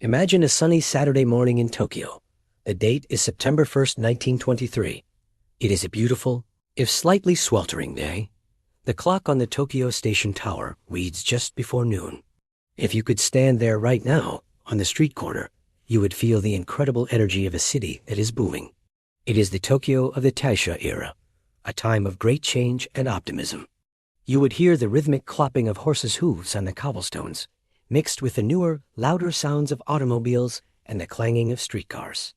Imagine a sunny Saturday morning in Tokyo. The date is September 1st, 1923. It is a beautiful, if slightly sweltering day. The clock on the Tokyo Station Tower reads just before noon. If you could stand there right now, on the street corner, you would feel the incredible energy of a city that is booming. It is the Tokyo of the Taisha era, a time of great change and optimism. You would hear the rhythmic clopping of horses' hooves on the cobblestones, mixed with the newer, louder sounds of automobiles and the clanging of streetcars.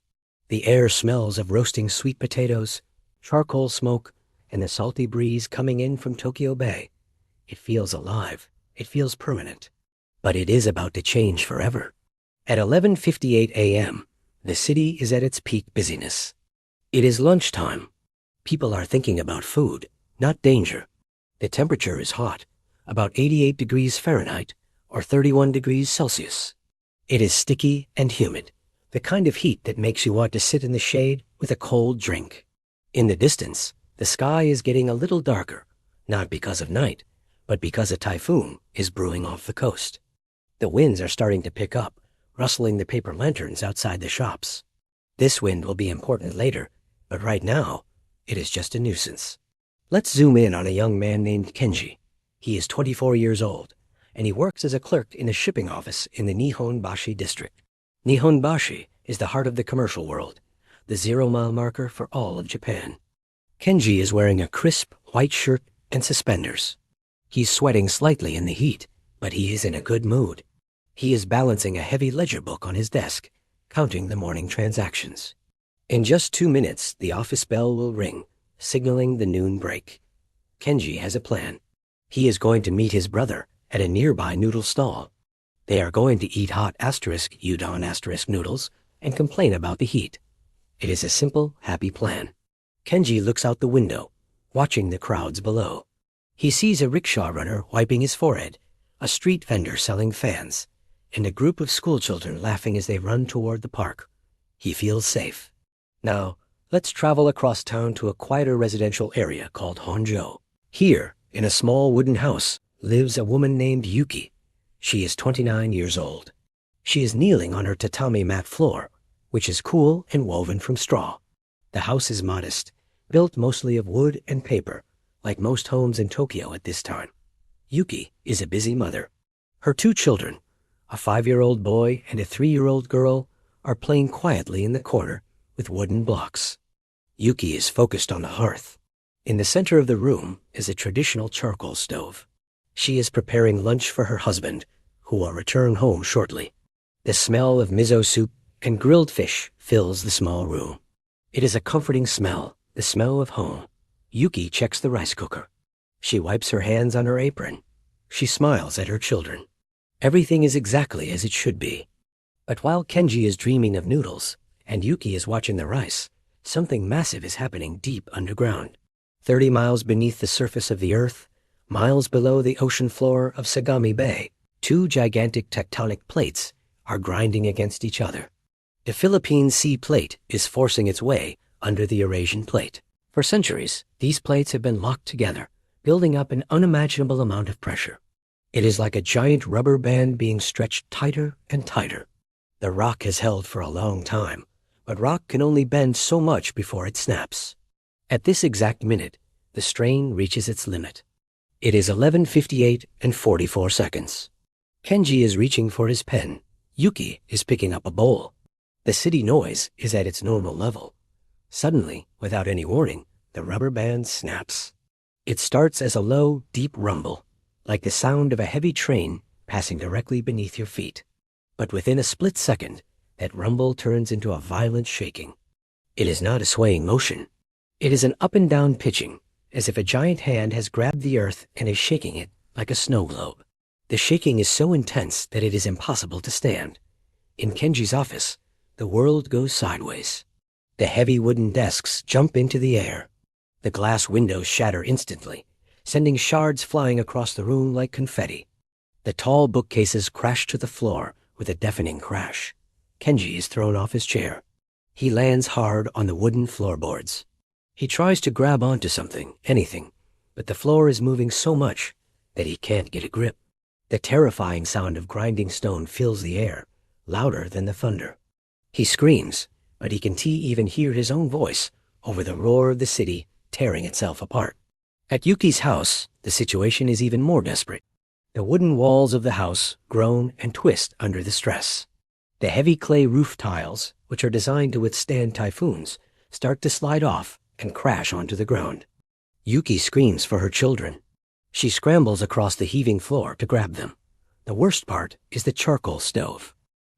The air smells of roasting sweet potatoes, charcoal smoke, and the salty breeze coming in from Tokyo Bay. It feels alive. It feels permanent. But it is about to change forever. At 11:58 a.m., the city is at its peak busyness. It is lunchtime. People are thinking about food, not danger. The temperature is hot, about 88 degrees Fahrenheit or 31 degrees Celsius. It is sticky and humid, the kind of heat that makes you want to sit in the shade with a cold drink. In the distance, the sky is getting a little darker, not because of night, but because a typhoon is brewing off the coast. The winds are starting to pick up, rustling the paper lanterns outside the shops. This wind will be important later, but right now, it is just a nuisance. Let's zoom in on a young man named Kenji. He is 24 years old, and he works as a clerk in a shipping office in the Nihonbashi district. Nihonbashi is the heart of the commercial world, the 0-mile marker for all of Japan. Kenji is wearing a crisp white shirt and suspenders. He's sweating slightly in the heat, but he is in a good mood. He is balancing a heavy ledger book on his desk, counting the morning transactions. In just 2 minutes, the office bell will ring, signaling the noon break. Kenji has a plan. He is going to meet his brother at a nearby noodle stall. They are going to eat hot udon noodles and complain about the heat. It is a simple, happy plan. Kenji looks out the window, watching the crowds below. He sees a rickshaw runner wiping his forehead, a street vendor selling fans, and a group of schoolchildren laughing as they run toward the park. He feels safe. Now, let's travel across town to a quieter residential area called Honjo. Here, in a small wooden house, lives a woman named Yuki. She is 29 years old. She is kneeling on her tatami mat floor, which is cool and woven from straw. The house is modest, built mostly of wood and paper, like most homes in Tokyo at this time. Yuki is a busy mother. Her 2 children, a 5-year-old boy and a 3-year-old girl, are playing quietly in the corner with wooden blocks. Yuki is focused on the hearth. In the center of the room is a traditional charcoal stove. She is preparing lunch for her husband, who will return home shortly. The smell of miso soup and grilled fish fills the small room. It is a comforting smell, the smell of home. Yuki checks the rice cooker. She wipes her hands on her apron. She smiles at her children. Everything is exactly as it should be. But while Kenji is dreaming of noodles and Yuki is watching the rice, something massive is happening deep underground. 30 miles beneath the surface of the earth, miles below the ocean floor of Sagami Bay, 2 gigantic tectonic plates are grinding against each other. The Philippine Sea Plate is forcing its way under the Eurasian Plate. For centuries, these plates have been locked together, building up an unimaginable amount of pressure. It is like a giant rubber band being stretched tighter and tighter. The rock has held for a long time, but rock can only bend so much before it snaps. At this exact minute, the strain reaches its limit. It is 11:58 and 44 seconds. Kenji is reaching for his pen. Yuki is picking up a bowl. The city noise is at its normal level. Suddenly, without any warning, the rubber band snaps. It starts as a low, deep rumble, like the sound of a heavy train passing directly beneath your feet. But within a split second, that rumble turns into a violent shaking. It is not a swaying motion. It is an up and down pitching, as if a giant hand has grabbed the earth and is shaking it like a snow globe. The shaking is so intense that it is impossible to stand. In Kenji's office, the world goes sideways. The heavy wooden desks jump into the air. The glass windows shatter instantly, sending shards flying across the room like confetti. The tall bookcases crash to the floor with a deafening crash. Kenji is thrown off his chair. He lands hard on the wooden floorboards. He tries to grab onto something, anything, but the floor is moving so much that he can't get a grip. The terrifying sound of grinding stone fills the air, louder than the thunder. He screams, but he can even hear his own voice over the roar of the city tearing itself apart. At Yuki's house, the situation is even more desperate. The wooden walls of the house groan and twist under the stress. The heavy clay roof tiles, which are designed to withstand typhoons, start to slide off and crash onto the ground. Yuki screams for her children. She scrambles across the heaving floor to grab them. The worst part is the charcoal stove.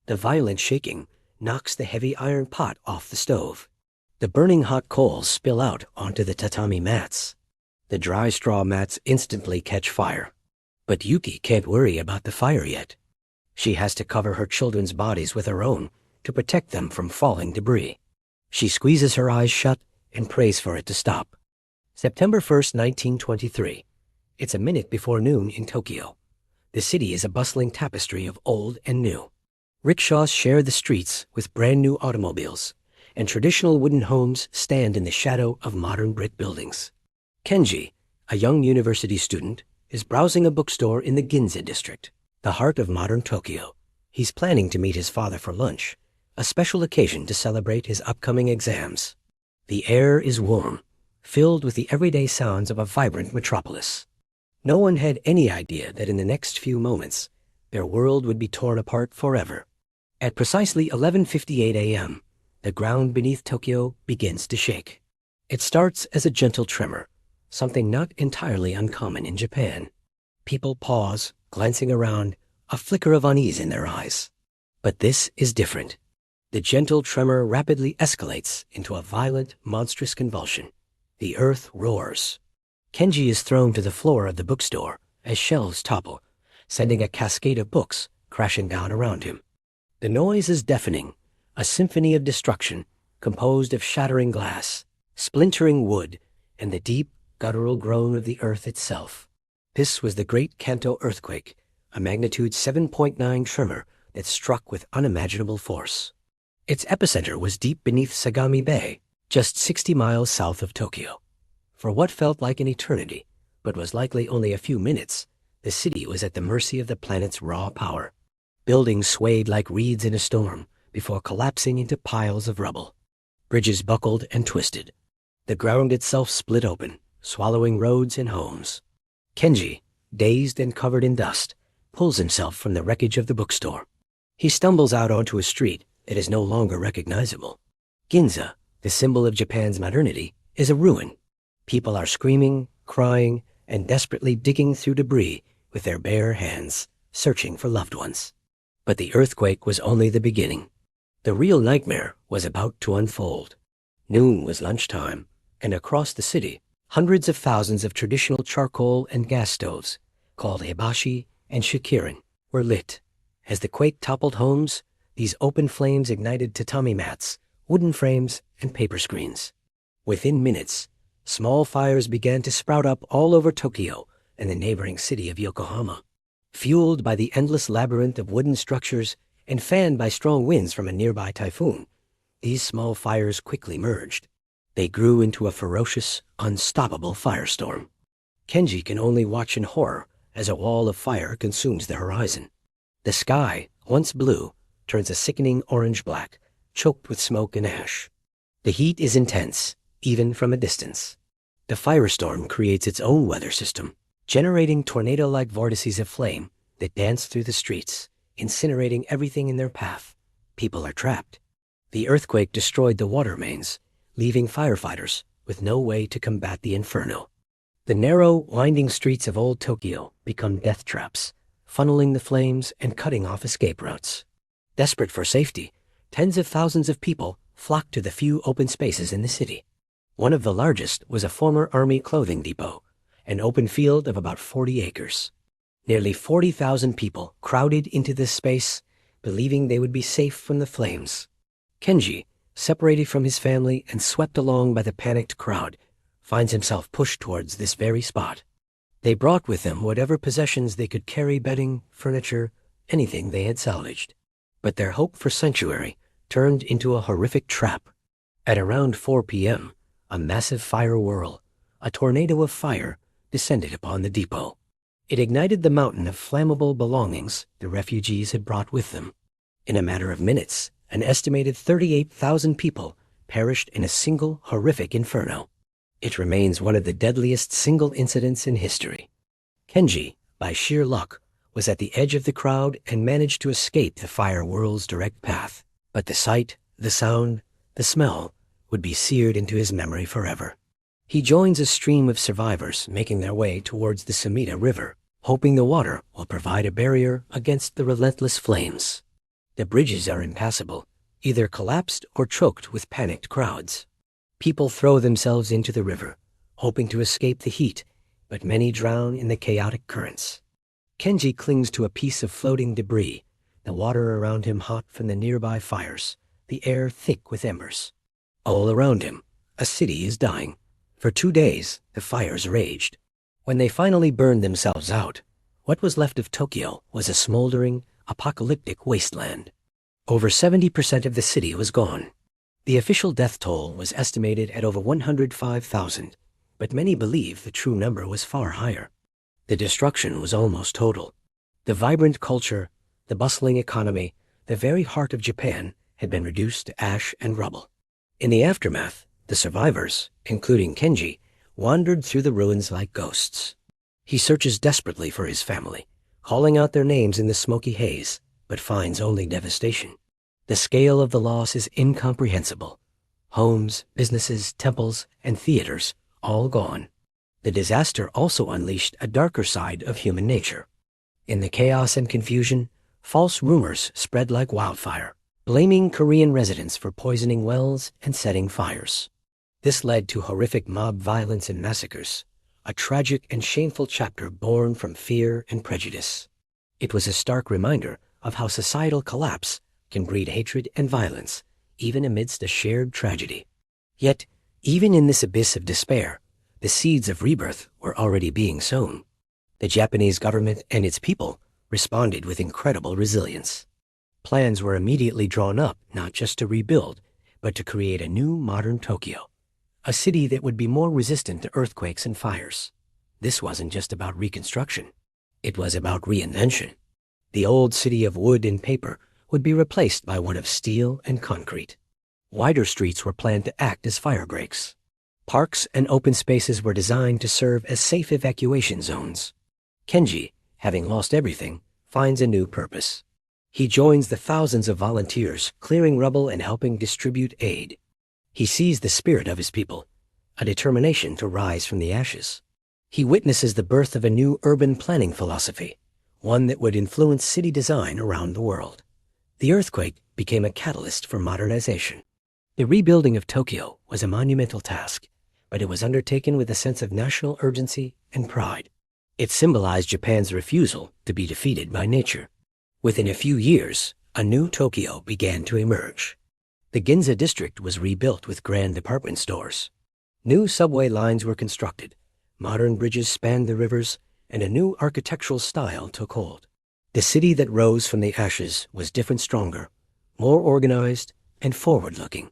The violent shaking knocks the heavy iron pot off the stove. The burning hot coals spill out onto the tatami mats. The dry straw mats instantly catch fire. But Yuki can't worry about the fire yet. She has to cover her children's bodies with her own to protect them from falling debris. She squeezes her eyes shut and prays for it to stop. September 1st, 1923. It's a minute before noon in Tokyo. The city is a bustling tapestry of old and new. Rickshaws share the streets with brand new automobiles, and traditional wooden homes stand in the shadow of modern brick buildings. Kenji, a young university student, is browsing a bookstore in the Ginza district, the heart of modern Tokyo. He's planning to meet his father for lunch, a special occasion to celebrate his upcoming exams. The air is warm, filled with the everyday sounds of a vibrant metropolis. No one had any idea that in the next few moments, their world would be torn apart forever. At precisely 11:58 a.m., the ground beneath Tokyo begins to shake. It starts as a gentle tremor, something not entirely uncommon in Japan. People pause, glancing around, a flicker of unease in their eyes. But this is different. The gentle tremor rapidly escalates into a violent, monstrous convulsion. The earth roars. Kenji is thrown to the floor of the bookstore as shelves topple, sending a cascade of books crashing down around him. The noise is deafening, a symphony of destruction composed of shattering glass, splintering wood, and the deep, guttural groan of the earth itself. This was the Great Kanto Earthquake, a magnitude 7.9 tremor that struck with unimaginable force. Its epicenter was deep beneath Sagami Bay, just 60 miles south of Tokyo. For what felt like an eternity, but was likely only a few minutes, the city was at the mercy of the planet's raw power. Buildings swayed like reeds in a storm before collapsing into piles of rubble. Bridges buckled and twisted. The ground itself split open, swallowing roads and homes. Kenji, dazed and covered in dust, pulls himself from the wreckage of the bookstore. He stumbles out onto a street that is no longer recognizable. Ginza, the symbol of Japan's modernity, is a ruin. People are screaming, crying, and desperately digging through debris with their bare hands, searching for loved ones. But the earthquake was only the beginning. The real nightmare was about to unfold. Noon was lunchtime, and across the city, hundreds of thousands of traditional charcoal and gas stoves, called hibashi and shikirin, were lit. As the quake toppled homes, these open flames ignited tatami mats, wooden frames, and paper screens. Within minutes, small fires began to sprout up all over Tokyo and the neighboring city of Yokohama. Fueled by the endless labyrinth of wooden structures and fanned by strong winds from a nearby typhoon, these small fires quickly merged. They grew into a ferocious, unstoppable firestorm. Kenji can only watch in horror as a wall of fire consumes the horizon. The sky, once blue, turns a sickening orange-black, choked with smoke and ash. The heat is intense, even from a distance. The firestorm creates its own weather system, generating tornado-like vortices of flame that dance through the streets, incinerating everything in their path. People are trapped. The earthquake destroyed the water mains, leaving firefighters with no way to combat the inferno. The narrow, winding streets of old Tokyo become death traps, funneling the flames and cutting off escape routes. Desperate for safety, tens of thousands of people flocked to the few open spaces in the city. One of the largest was a former army clothing depot, an open field of about 40 acres. Nearly 40,000 people crowded into this space, believing they would be safe from the flames. Kenji, separated from his family and swept along by the panicked crowd, finds himself pushed towards this very spot. They brought with them whatever possessions they could carry, bedding, furniture, anything they had salvaged. But their hope for sanctuary turned into a horrific trap. At around 4 p.m., a massive fire whirl, a tornado of fire, descended upon the depot. It ignited the mountain of flammable belongings the refugees had brought with them. In a matter of minutes, an estimated 38,000 people perished in a single horrific inferno. It remains one of the deadliest single incidents in history. Kenji, by sheer luck, was at the edge of the crowd and managed to escape the fire whirl's direct path. But the sight, the sound, the smell would be seared into his memory forever. He joins a stream of survivors making their way towards the Sumida River, hoping the water will provide a barrier against the relentless flames. The bridges are impassable, either collapsed or choked with panicked crowds. People throw themselves into the river, hoping to escape the heat, but many drown in the chaotic currents. Kenji clings to a piece of floating debris, the water around him hot from the nearby fires, the air thick with embers. All around him, a city is dying. For 2 days, the fires raged. When they finally burned themselves out, what was left of Tokyo was a smoldering, apocalyptic wasteland. Over 70% of the city was gone. The official death toll was estimated at over 105,000, but many believe the true number was far higher. The destruction was almost total. The vibrant culture, the bustling economy, the very heart of Japan had been reduced to ash and rubble. In the aftermath, the survivors, including Kenji, wandered through the ruins like ghosts. He searches desperately for his family, calling out their names in the smoky haze, but finds only devastation. The scale of the loss is incomprehensible. Homes, businesses, temples, and theaters, all gone. The disaster also unleashed a darker side of human nature. In the chaos and confusion, false rumors spread like wildfire, blaming Korean residents for poisoning wells and setting fires. This led to horrific mob violence and massacres, a tragic and shameful chapter born from fear and prejudice. It was a stark reminder of how societal collapse can breed hatred and violence, even amidst a shared tragedy. Yet, even in this abyss of despair, the seeds of rebirth were already being sown. The Japanese government and its people responded with incredible resilience. Plans were immediately drawn up not just to rebuild, but to create a new modern Tokyo, a city that would be more resistant to earthquakes and fires. This wasn't just about reconstruction. It was about reinvention. The old city of wood and paper would be replaced by one of steel and concrete. Wider streets were planned to act as fire breaks. Parks and open spaces were designed to serve as safe evacuation zones. Kenji, having lost everything, finds a new purpose. He joins the thousands of volunteers clearing rubble and helping distribute aid. He sees the spirit of his people, a determination to rise from the ashes. He witnesses the birth of a new urban planning philosophy, one that would influence city design around the world. The earthquake became a catalyst for modernization. The rebuilding of Tokyo was a monumental task, but it was undertaken with a sense of national urgency and pride. It symbolized Japan's refusal to be defeated by nature. Within a few years, a new Tokyo began to emerge. The Ginza district was rebuilt with grand department stores. New subway lines were constructed, modern bridges spanned the rivers, and a new architectural style took hold. The city that rose from the ashes was different, stronger, more organized, and forward-looking.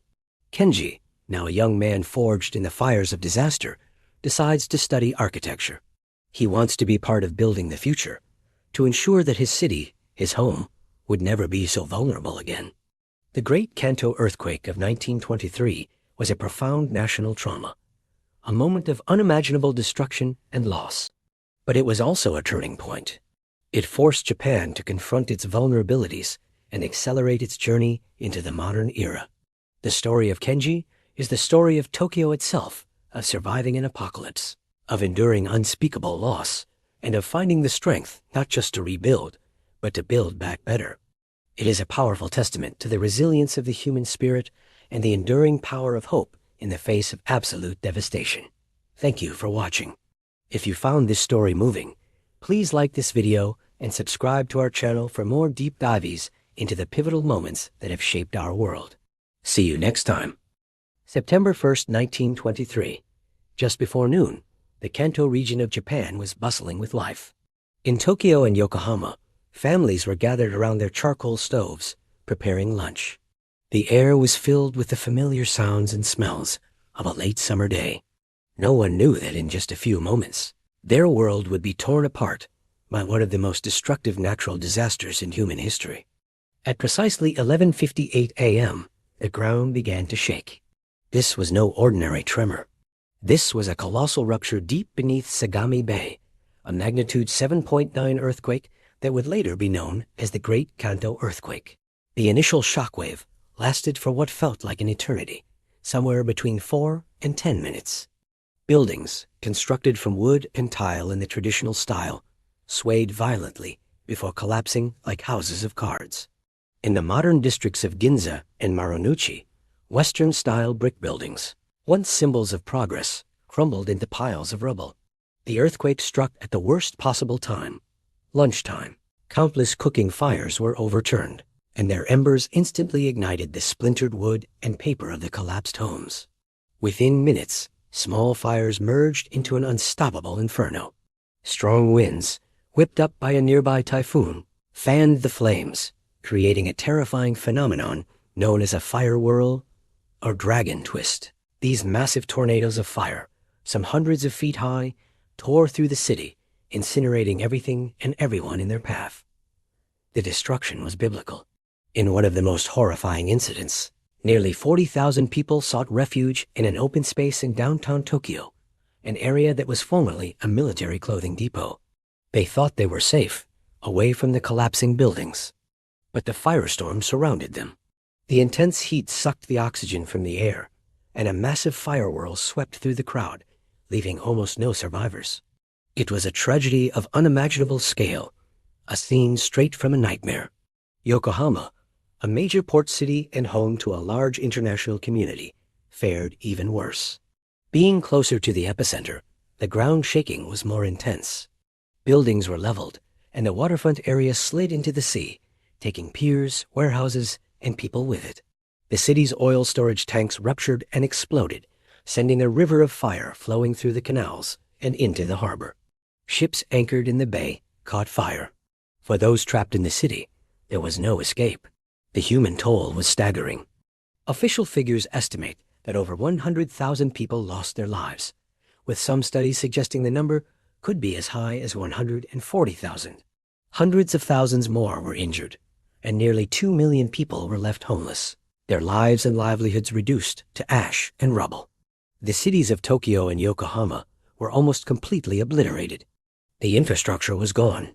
Kenji, now a young man forged in the fires of disaster, decides to study architecture. He wants to be part of building the future, to ensure that his city, his home, would never be so vulnerable again. The Great Kanto Earthquake of 1923 was a profound national trauma, a moment of unimaginable destruction and loss. But it was also a turning point. It forced Japan to confront its vulnerabilities and accelerate its journey into the modern era. The story of Kenji is the story of Tokyo itself, of surviving an apocalypse, of enduring unspeakable loss, and of finding the strength not just to rebuild, but to build back better. It is a powerful testament to the resilience of the human spirit and the enduring power of hope in the face of absolute devastation. Thank you for watching. If you found this story moving, please like this video and subscribe to our channel for more deep dives into the pivotal moments that have shaped our world. See you next time. September 1st, 1923. Just before noon, the Kanto region of Japan was bustling with life. In Tokyo and Yokohama, families were gathered around their charcoal stoves, preparing lunch. The air was filled with the familiar sounds and smells of a late summer day. No one knew that in just a few moments, their world would be torn apart by one of the most destructive natural disasters in human history. At precisely 11:58 a.m., the ground began to shake. This was no ordinary tremor. This was a colossal rupture deep beneath Sagami Bay, a magnitude 7.9 earthquake that would later be known as the Great Kanto Earthquake. The initial shockwave lasted for what felt like an eternity, somewhere between 4 and 10 minutes. Buildings, constructed from wood and tile in the traditional style, swayed violently before collapsing like houses of cards. In the modern districts of Ginza and Marunouchi, Western-style brick buildings, once symbols of progress, crumbled into piles of rubble. The earthquake struck at the worst possible time, lunchtime. Countless cooking fires were overturned, and their embers instantly ignited the splintered wood and paper of the collapsed homes. Within minutes, small fires merged into an unstoppable inferno. Strong winds, whipped up by a nearby typhoon, fanned the flames, creating a terrifying phenomenon known as a fire whirl or dragon twist. These massive tornadoes of fire, some hundreds of feet high, tore through the city, incinerating everything and everyone in their path. The destruction was biblical. In one of the most horrifying incidents, nearly 40,000 people sought refuge in an open space in downtown Tokyo, an area that was formerly a military clothing depot. They thought they were safe, away from the collapsing buildings. But the firestorm surrounded them. The intense heat sucked the oxygen from the air, and a massive fire whirl swept through the crowd, leaving almost no survivors. It was a tragedy of unimaginable scale, a scene straight from a nightmare. Yokohama, a major port city and home to a large international community, fared even worse. Being closer to the epicenter, the ground shaking was more intense. Buildings were leveled, and the waterfront area slid into the sea, taking piers, warehouses, and people with it. The city's oil storage tanks ruptured and exploded, sending a river of fire flowing through the canals and into the harbor. Ships anchored in the bay caught fire. For those trapped in the city, there was no escape. The human toll was staggering. Official figures estimate that over 100,000 people lost their lives, with some studies suggesting the number could be as high as 140,000. Hundreds of thousands more were injured, and nearly 2 million people were left homeless, their lives and livelihoods reduced to ash and rubble. The cities of Tokyo and Yokohama were almost completely obliterated. The infrastructure was gone.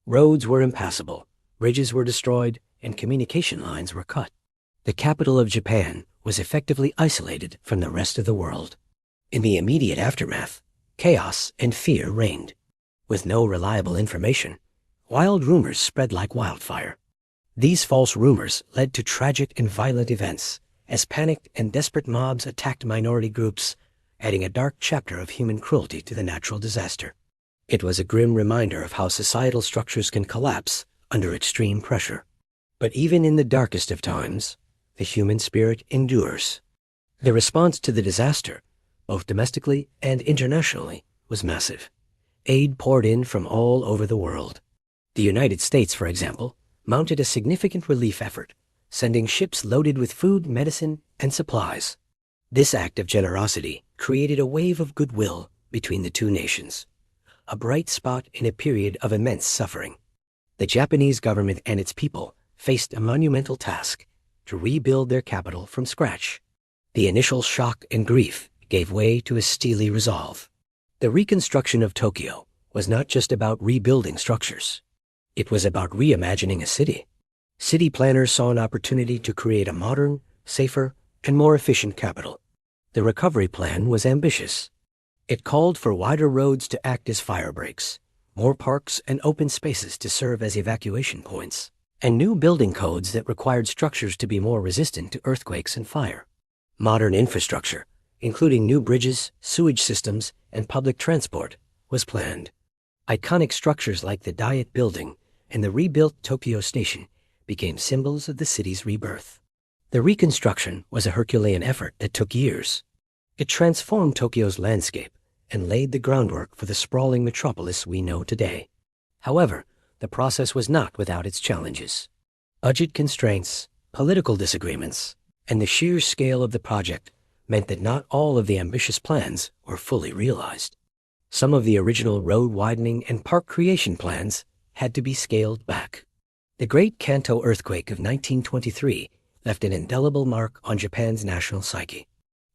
Roads were impassable, bridges were destroyed, and communication lines were cut. The capital of Japan was effectively isolated from the rest of the world. In the immediate aftermath, chaos and fear reigned. With no reliable information, wild rumors spread like wildfire. These false rumors led to tragic and violent events as panicked and desperate mobs attacked minority groups, adding a dark chapter of human cruelty to the natural disaster. It was a grim reminder of how societal structures can collapse under extreme pressure. But even in the darkest of times, the human spirit endures. The response to the disaster, both domestically and internationally, was massive. Aid poured in from all over the world. The United States, for example, mounted a significant relief effort, sending ships loaded with food, medicine, and supplies. This act of generosity created a wave of goodwill between the two nations, a bright spot in a period of immense suffering. The Japanese government and its people faced a monumental task to rebuild their capital from scratch. The initial shock and grief gave way to a steely resolve. The reconstruction of Tokyo was not just about rebuilding structures. It was about reimagining a city. City planners saw an opportunity to create a modern, safer, and more efficient capital. The recovery plan was ambitious. It called for wider roads to act as fire breaks, more parks and open spaces to serve as evacuation points, and new building codes that required structures to be more resistant to earthquakes and fire. Modern infrastructure, including new bridges, sewage systems, and public transport, was planned. Iconic structures like the Diet Building and the rebuilt Tokyo Station became symbols of the city's rebirth. The reconstruction was a Herculean effort that took years. It transformed Tokyo's landscape and laid the groundwork for the sprawling metropolis we know today. However, the process was not without its challenges. Budget constraints, political disagreements, and the sheer scale of the project meant that not all of the ambitious plans were fully realized. Some of the original road widening and park creation plans had to be scaled back. The Great Kanto Earthquake of 1923 left an indelible mark on Japan's national psyche.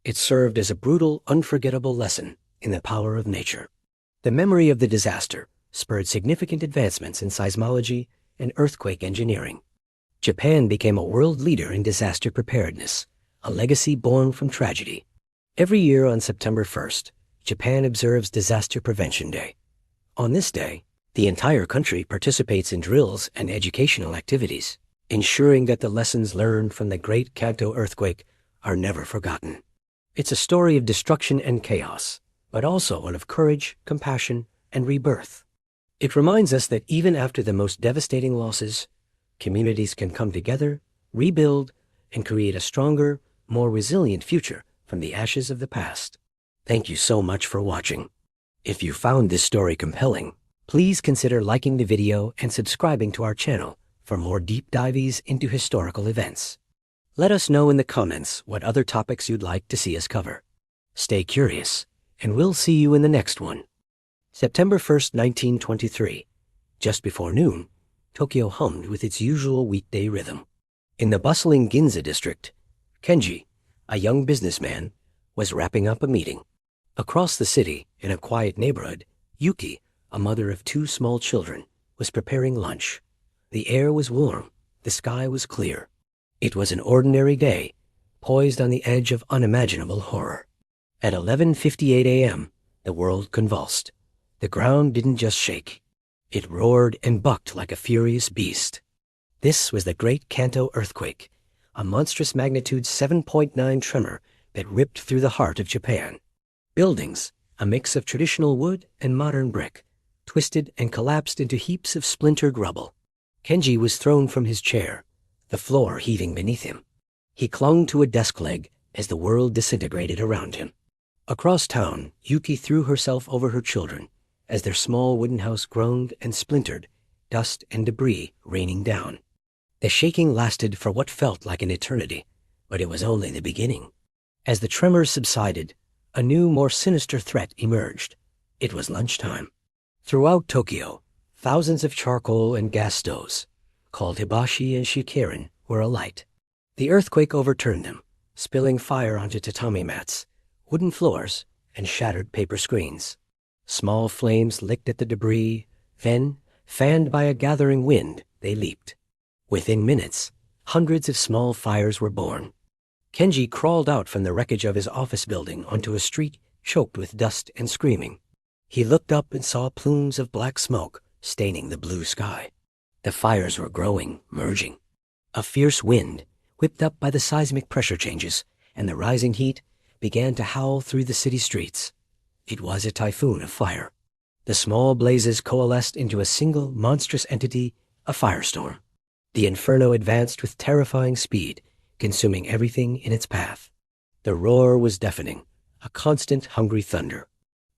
It served as a brutal, unforgettable lesson in the power of nature. The memory of the disaster spurred significant advancements in seismology and earthquake engineering. Japan became a world leader in disaster preparedness, a legacy born from tragedy. Every year on September 1st, Japan observes Disaster Prevention Day. On this day, the entire country participates in drills and educational activities, ensuring that the lessons learned from the Great Kanto Earthquake are never forgotten. It's a story of destruction and chaos, but also one of courage, compassion, and rebirth. It reminds us that even after the most devastating losses, communities can come together, rebuild, and create a stronger, more resilient future from the ashes of the past. Thank you so much for watching. If you found this story compelling, please consider liking the video and subscribing to our channel for more deep dives into historical events. Let us know in the comments what other topics you'd like to see us cover. Stay curious, and we'll see you in the next one. September 1st, 1923. Just before noon, Tokyo hummed with its usual weekday rhythm. In the bustling Ginza district, Kenji, a young businessman, was wrapping up a meeting. Across the city, in a quiet neighborhood, Yuki, a mother of 2 small children, was preparing lunch. The air was warm, the sky was clear. It was an ordinary day, poised on the edge of unimaginable horror. At 11:58 a.m., the world convulsed. The ground didn't just shake. It roared and bucked like a furious beast. This was the Great Kanto Earthquake, a monstrous magnitude 7.9 tremor that ripped through the heart of Japan. Buildings, a mix of traditional wood and modern brick, twisted and collapsed into heaps of splintered rubble. Kenji was thrown from his chair, the floor heaving beneath him. He clung to a desk leg as the world disintegrated around him. Across town, Yuki threw herself over her children as their small wooden house groaned and splintered, dust and debris raining down. The shaking lasted for what felt like an eternity, but it was only the beginning. As the tremors subsided, a new, more sinister threat emerged. It was lunchtime. Throughout Tokyo, thousands of charcoal and gas stoves, called hibashi and shikaren, were alight. The earthquake overturned them, spilling fire onto tatami mats, wooden floors, and shattered paper screens. Small flames licked at the debris, then, fanned by a gathering wind, they leaped. Within minutes, hundreds of small fires were born. Kenji crawled out from the wreckage of his office building onto a street choked with dust and screaming. He looked up and saw plumes of black smoke staining the blue sky. The fires were growing, merging. A fierce wind, whipped up by the seismic pressure changes and the rising heat, began to howl through the city streets. It was a typhoon of fire. The small blazes coalesced into a single monstrous entity, a firestorm. The inferno advanced with terrifying speed, consuming everything in its path. The roar was deafening, a constant hungry thunder.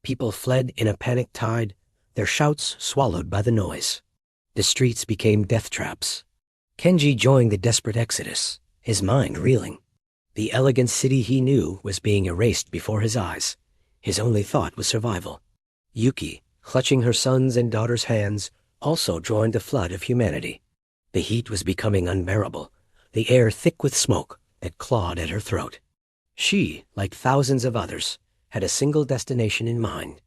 People fled in a panic tide, their shouts swallowed by the noise. The streets became death traps. Kenji joined the desperate exodus, his mind reeling. The elegant city he knew was being erased before his eyes. His only thought was survival. Yuki, clutching her son's and daughter's hands, also joined the flood of humanity. The heat was becoming unbearable, the air thick with smoke that clawed at her throat. She, like thousands of others, had a single destination in mind: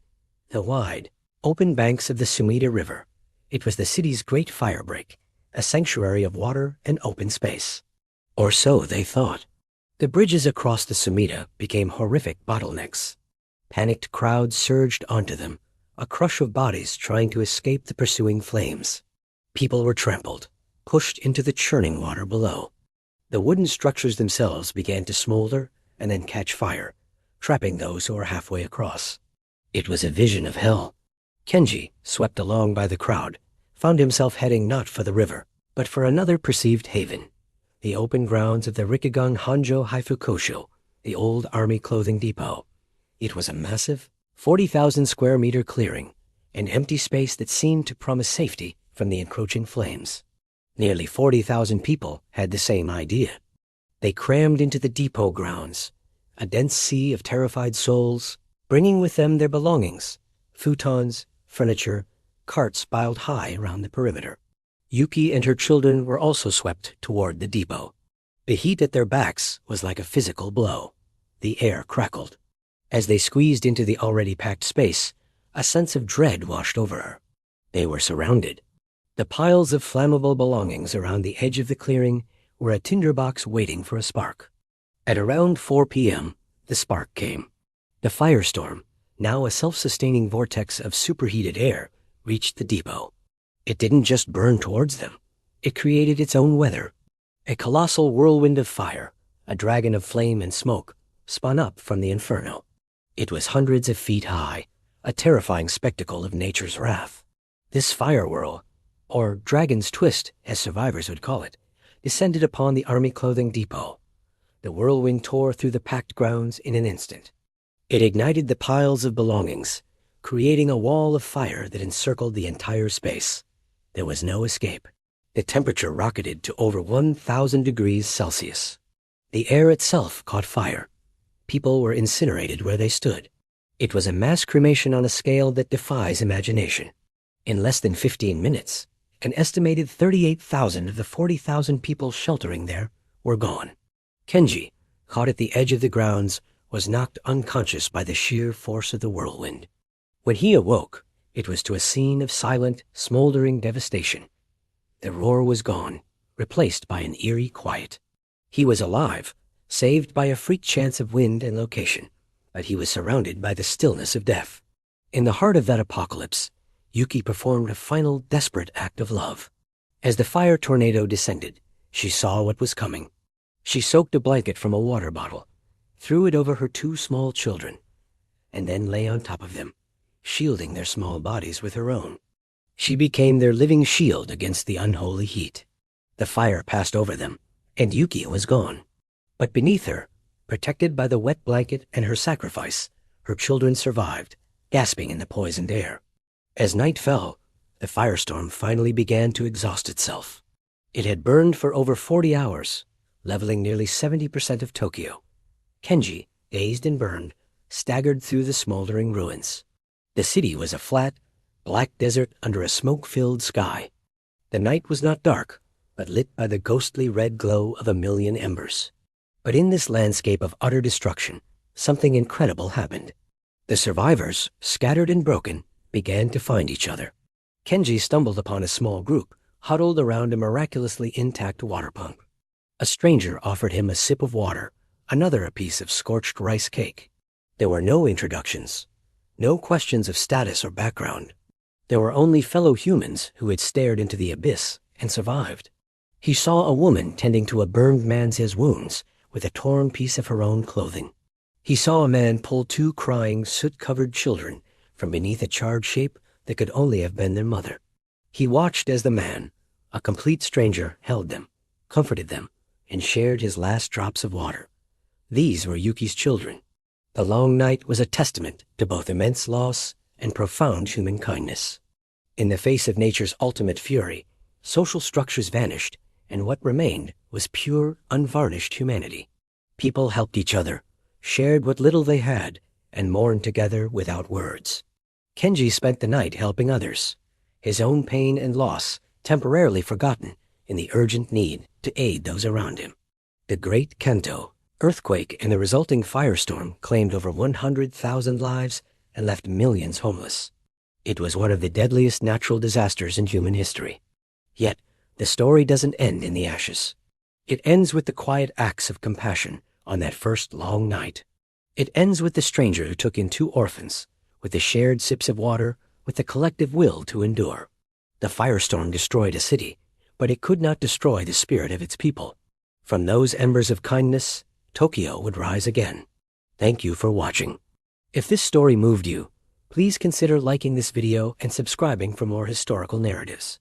the wide, open banks of the Sumida River. It was the city's great firebreak, a sanctuary of water and open space. Or so they thought. The bridges across the Sumida became horrific bottlenecks. Panicked crowds surged onto them, a crush of bodies trying to escape the pursuing flames. People were trampled, pushed into the churning water below. The wooden structures themselves began to smolder and then catch fire, trapping those who were halfway across. It was a vision of hell. Kenji, swept along by the crowd, found himself heading not for the river, but for another perceived haven, the open grounds of the Rikkigan Honjo Haifukosho, the old army clothing depot. It was a massive, 40,000 square meter clearing, an empty space that seemed to promise safety from the encroaching flames. Nearly 40,000 people had the same idea. They crammed into the depot grounds, a dense sea of terrified souls, bringing with them their belongings, futons, furniture, carts piled high around the perimeter. Yuki and her children were also swept toward the depot. The heat at their backs was like a physical blow. The air crackled. As they squeezed into the already packed space, a sense of dread washed over her. They were surrounded. The piles of flammable belongings around the edge of the clearing were a tinderbox waiting for a spark. At around 4 p.m., the spark came. The firestorm, now a self-sustaining vortex of superheated air, reached the depot. It didn't just burn towards them. It created its own weather. A colossal whirlwind of fire, a dragon of flame and smoke, spun up from the inferno. It was hundreds of feet high, a terrifying spectacle of nature's wrath. This fire whirl, or dragon's twist as survivors would call it, descended upon the Army Clothing Depot. The whirlwind tore through the packed grounds in an instant. It ignited the piles of belongings, creating a wall of fire that encircled the entire space. There was no escape. The temperature rocketed to over 1,000 degrees Celsius. The air itself caught fire. People were incinerated where they stood. It was a mass cremation on a scale that defies imagination. In less than 15 minutes, an estimated 38,000 of the 40,000 people sheltering there were gone. Kenji, caught at the edge of the grounds, was knocked unconscious by the sheer force of the whirlwind. When he awoke, it was to a scene of silent, smoldering devastation. The roar was gone, replaced by an eerie quiet. He was alive, saved by a freak chance of wind and location, but he was surrounded by the stillness of death. In the heart of that apocalypse, Yuki performed a final desperate act of love. As the fire tornado descended, she saw what was coming. She soaked a blanket from a water bottle, threw it over her 2 small children, and then lay on top of them, shielding their small bodies with her own. She became their living shield against the unholy heat. The fire passed over them, and Yuki was gone. But beneath her, protected by the wet blanket and her sacrifice, her children survived, gasping in the poisoned air. As night fell, the firestorm finally began to exhaust itself. It had burned for over 40 hours, leveling nearly 70% of Tokyo. Kenji, dazed and burned, staggered through the smoldering ruins. The city was a flat, black desert under a smoke-filled sky. The night was not dark, but lit by the ghostly red glow of a million embers. But in this landscape of utter destruction, something incredible happened. The survivors, scattered and broken, began to find each other. Kenji stumbled upon a small group huddled around a miraculously intact water pump. A stranger offered him a sip of water, another a piece of scorched rice cake. There were no introductions, no questions of status or background. There were only fellow humans who had stared into the abyss and survived. He saw a woman tending to a burned man's wounds with a torn piece of her own clothing. He saw a man pull 2 crying, soot-covered children from beneath a charred shape that could only have been their mother. He watched as the man, a complete stranger, held them, comforted them, and shared his last drops of water. These were Yuki's children. The long night was a testament to both immense loss and profound human kindness. In the face of nature's ultimate fury, social structures vanished, and what remained was pure, unvarnished humanity. People helped each other, shared what little they had, and mourned together without words. Kenji spent the night helping others, his own pain and loss temporarily forgotten in the urgent need to aid those around him. The Great Kanto Earthquake and the resulting firestorm claimed over 100,000 lives and left millions homeless. It was one of the deadliest natural disasters in human history. Yet, the story doesn't end in the ashes. It ends with the quiet acts of compassion on that first long night. It ends with the stranger who took in 2 orphans, with the shared sips of water, with the collective will to endure. The firestorm destroyed a city, but it could not destroy the spirit of its people. From those embers of kindness, Tokyo would rise again. Thank you for watching. If this story moved you, please consider liking this video and subscribing for more historical narratives.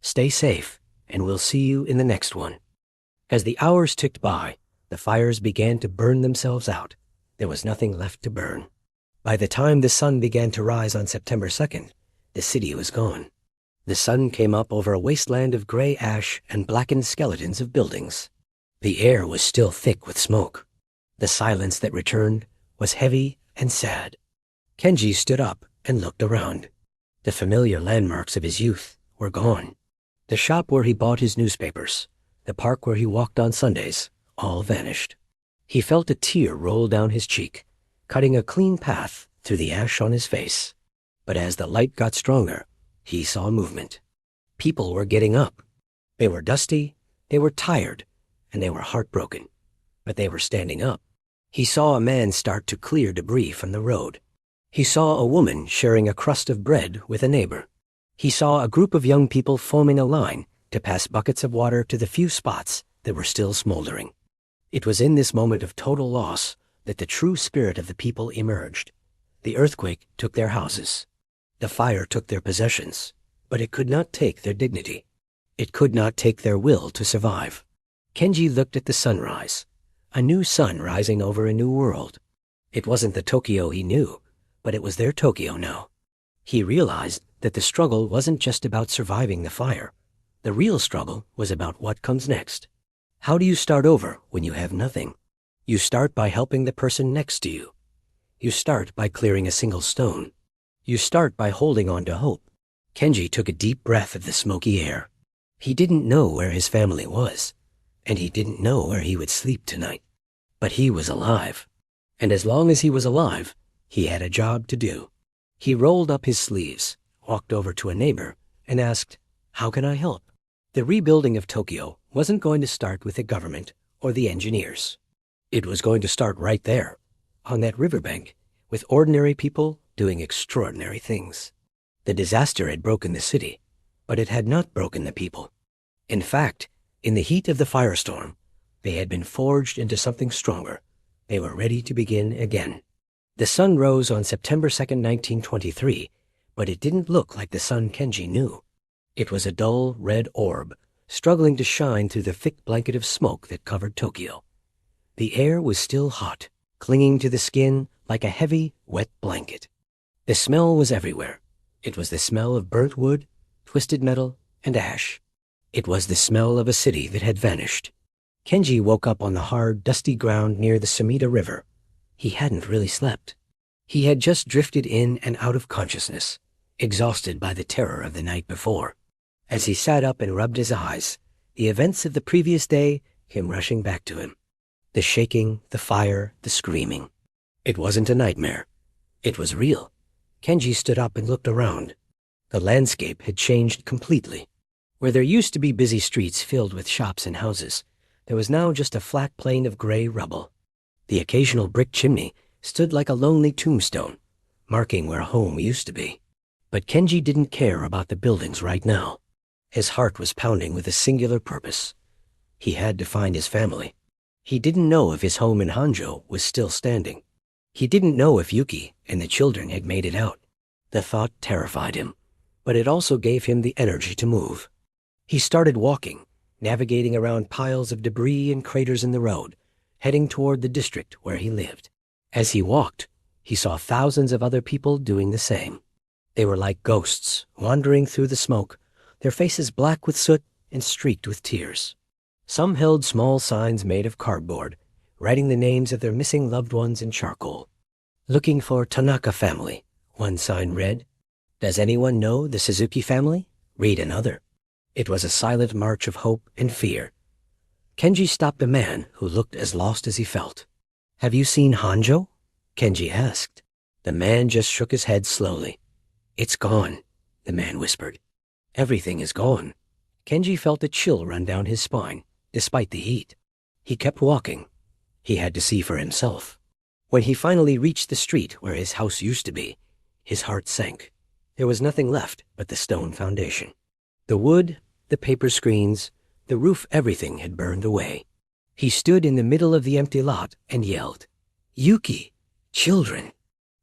Stay safe, and we'll see you in the next one. As the hours ticked by, the fires began to burn themselves out. There was nothing left to burn. By the time the sun began to rise on September 2nd, the city was gone. The sun came up over a wasteland of gray ash and blackened skeletons of buildings. The air was still thick with smoke. The silence that returned was heavy and sad. Kenji stood up and looked around. The familiar landmarks of his youth were gone. The shop where he bought his newspapers, the park where he walked on Sundays, all vanished. He felt a tear roll down his cheek, cutting a clean path through the ash on his face. But as the light got stronger, he saw movement. People were getting up. They were dusty, they were tired, and they were heartbroken. But they were standing up. He saw a man start to clear debris from the road. He saw a woman sharing a crust of bread with a neighbor. He saw a group of young people forming a line to pass buckets of water to the few spots that were still smoldering. It was in this moment of total loss that the true spirit of the people emerged. The earthquake took their houses. The fire took their possessions, but it could not take their dignity. It could not take their will to survive. Kenji looked at the sunrise, a new sun rising over a new world. It wasn't the Tokyo he knew, but it was their Tokyo now. He realized that the struggle wasn't just about surviving the fire. The real struggle was about what comes next. How do you start over when you have nothing? You start by helping the person next to you. You start by clearing a single stone. You start by holding on to hope. Kenji took a deep breath of the smoky air. He didn't know where his family was, and he didn't know where he would sleep tonight. But he was alive. And as long as he was alive, he had a job to do. He rolled up his sleeves, walked over to a neighbor, and asked, "How can I help?" The rebuilding of Tokyo wasn't going to start with the government or the engineers. It was going to start right there, on that riverbank, with ordinary people doing extraordinary things. The disaster had broken the city, but it had not broken the people. In fact, in the heat of the firestorm, they had been forged into something stronger. They were ready to begin again. The sun rose on September 2nd, 1923, but it didn't look like the sun Kenji knew. It was a dull red orb, struggling to shine through the thick blanket of smoke that covered Tokyo. The air was still hot, clinging to the skin like a heavy, wet blanket. The smell was everywhere. It was the smell of burnt wood, twisted metal, and ash. It was the smell of a city that had vanished. Kenji woke up on the hard, dusty ground near the Sumida River. He hadn't really slept. He had just drifted in and out of consciousness, exhausted by the terror of the night before. As he sat up and rubbed his eyes, the events of the previous day came rushing back to him. The shaking, the fire, the screaming. It wasn't a nightmare. It was real. Kenji stood up and looked around. The landscape had changed completely. Where there used to be busy streets filled with shops and houses, there was now just a flat plain of gray rubble. The occasional brick chimney stood like a lonely tombstone, marking where home used to be. But Kenji didn't care about the buildings right now. His heart was pounding with a singular purpose. He had to find his family. He didn't know if his home in Hanjo was still standing. He didn't know if Yuki and the children had made it out. The thought terrified him, but it also gave him the energy to move. He started walking, navigating around piles of debris and craters in the road, heading toward the district where he lived. As he walked, he saw thousands of other people doing the same. They were like ghosts, wandering through the smoke, their faces black with soot and streaked with tears. Some held small signs made of cardboard, writing the names of their missing loved ones in charcoal. "Looking for Tanaka family," one sign read. "Does anyone know the Suzuki family?" read another. It was a silent march of hope and fear. Kenji stopped a man who looked as lost as he felt. "Have you seen Hanjo?" Kenji asked. The man just shook his head slowly. "It's gone," the man whispered. "Everything is gone." Kenji felt a chill run down his spine, despite the heat. He kept walking. He had to see for himself. When he finally reached the street where his house used to be, his heart sank. There was nothing left but the stone foundation. The wood, the paper screens, the roof, everything had burned away. He stood in the middle of the empty lot and yelled, "Yuki! Children!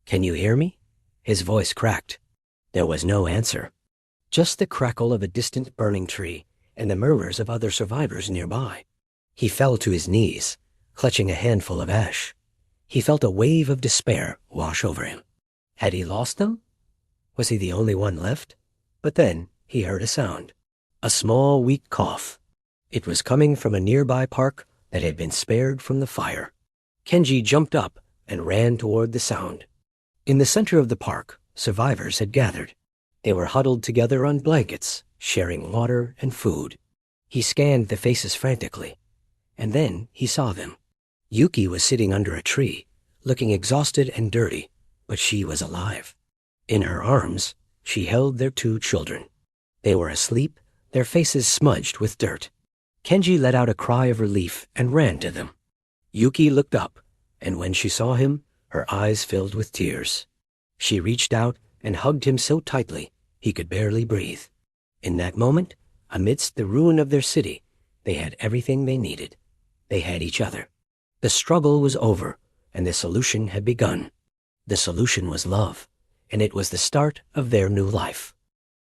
Can you hear me?" His voice cracked. There was no answer. Just the crackle of a distant burning tree and the murmurs of other survivors nearby. He fell to his knees, clutching a handful of ash. He felt a wave of despair wash over him. Had he lost them? Was he the only one left? But then he heard a sound. A small, weak cough. It was coming from a nearby park that had been spared from the fire. Kenji jumped up and ran toward the sound. In the center of the park, survivors had gathered. They were huddled together on blankets, sharing water and food. He scanned the faces frantically, and then he saw them. Yuki was sitting under a tree, looking exhausted and dirty, but she was alive. In her arms, she held their 2 children. They were asleep, their faces smudged with dirt. Kenji let out a cry of relief and ran to them. Yuki looked up, and when she saw him, her eyes filled with tears. She reached out and hugged him so tightly he could barely breathe. In that moment, amidst the ruin of their city, they had everything they needed. They had each other. The struggle was over, and the solution had begun. The solution was love, and it was the start of their new life.